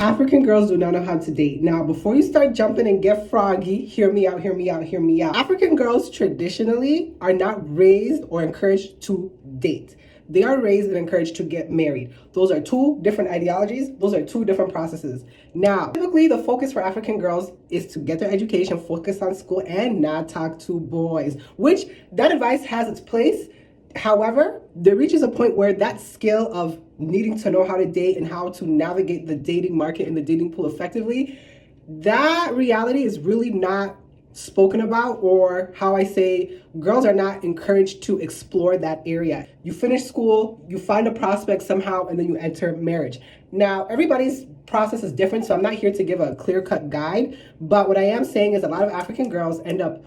African girls do not know how to date. Now, before you start jumping and get froggy, hear me out, hear me out, hear me out. African girls traditionally are not raised or encouraged to date. They are raised and encouraged to get married. Those are two different ideologies. Those are two different processes. Now, typically the focus for African girls is to get their education, focus on school, and not talk to boys, which that advice has its place. However, there reaches a point where that skill of needing to know how to date and how to navigate the dating market and the dating pool effectively, that reality is really not spoken about, or how I say, girls are not encouraged to explore that area. You finish school, you find a prospect somehow, and then you enter marriage. Now, everybody's process is different, so I'm not here to give a clear-cut guide, but what I am saying is a lot of African girls end up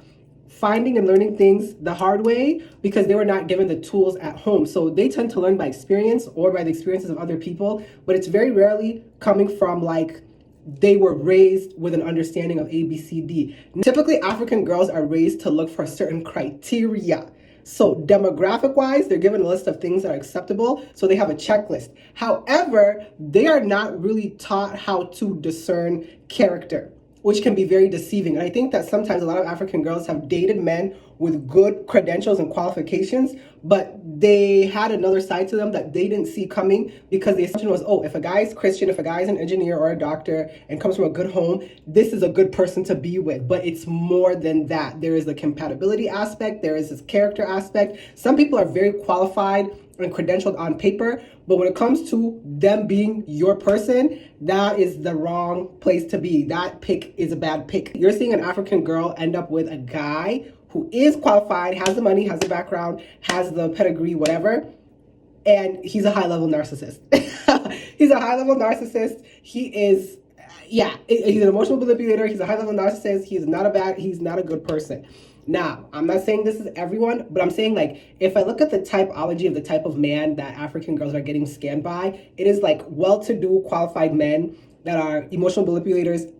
finding and learning things the hard way because they were not given the tools at home. So they tend to learn by experience or by the experiences of other people, but it's very rarely coming from like they were raised with an understanding of A, B, C, D. Typically, African girls are raised to look for certain criteria. So demographic wise, they're given a list of things that are acceptable. So they have a checklist. However, they are not really taught how to discern character, which can be very deceiving. And I think that sometimes a lot of African girls have dated men with good credentials and qualifications, but they had another side to them that they didn't see coming, because the assumption was, oh, if a guy is Christian, if a guy is an engineer or a doctor and comes from a good home, this is a good person to be with. But it's more than that. There is the compatibility aspect, there is this character aspect. Some people are very qualified and credentialed on paper, but when it comes to them being your person, that is the wrong place to be. That pick is a bad pick. You're seeing an African girl end up with a guy who is qualified, has the money, has the background, has the pedigree, whatever, and he's a high-level narcissist. He's a high-level narcissist. He is, he's an emotional manipulator. He's a high-level narcissist. He's not a good person. Now, I'm not saying this is everyone, but I'm saying, like, if I look at the typology of the type of man that African girls are getting scammed by, it is like well-to-do, qualified men that are emotional manipulators,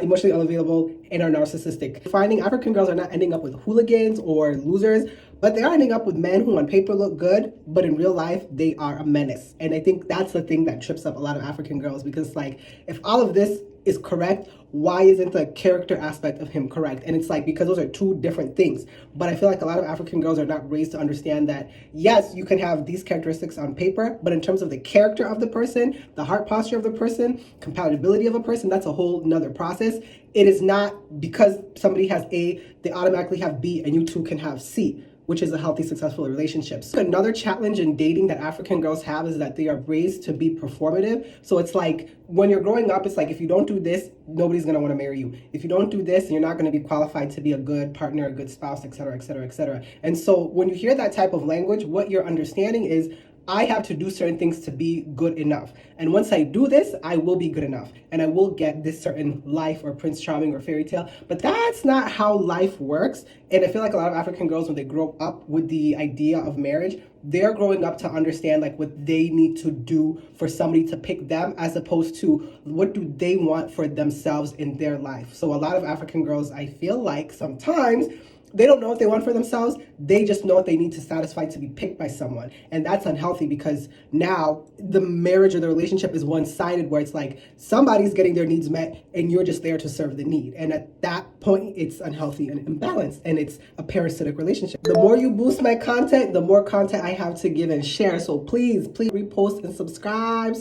emotionally unavailable, and are narcissistic. Finding African girls are not ending up with hooligans or losers, but they are ending up with men who on paper look good, but in real life, they are a menace. And I think that's the thing that trips up a lot of African girls, because, like, if all of this is correct, why isn't the character aspect of him correct? And it's like, because those are two different things. But I feel like a lot of African girls are not raised to understand that, yes, you can have these characteristics on paper, but in terms of the character of the person, the heart posture of the person, compatibility of a person, that's a whole nother process. It is not because somebody has A, they automatically have B, and you two can have C, which is a healthy, successful relationship. So another challenge in dating that African girls have is that they are raised to be performative. So it's like, when you're growing up, it's like, if you don't do this, nobody's gonna wanna marry you. If you don't do this, you're not gonna be qualified to be a good partner, a good spouse, et cetera, et cetera, et cetera. And so when you hear that type of language, what you're understanding is, I have to do certain things to be good enough. And once I do this, I will be good enough. And I will get this certain life or Prince Charming or fairy tale. But that's not how life works. And I feel like a lot of African girls, when they grow up with the idea of marriage, they're growing up to understand like what they need to do for somebody to pick them, as opposed to what do they want for themselves in their life. So a lot of African girls, I feel like sometimes, they don't know what they want for themselves. They just know what they need to satisfy to be picked by someone. And that's unhealthy, because now the marriage or the relationship is one-sided, where it's like somebody's getting their needs met and you're just there to serve the need. And at that point, it's unhealthy and imbalanced, and it's a parasitic relationship. The more you boost my content, the more content I have to give and share. So please repost and subscribe.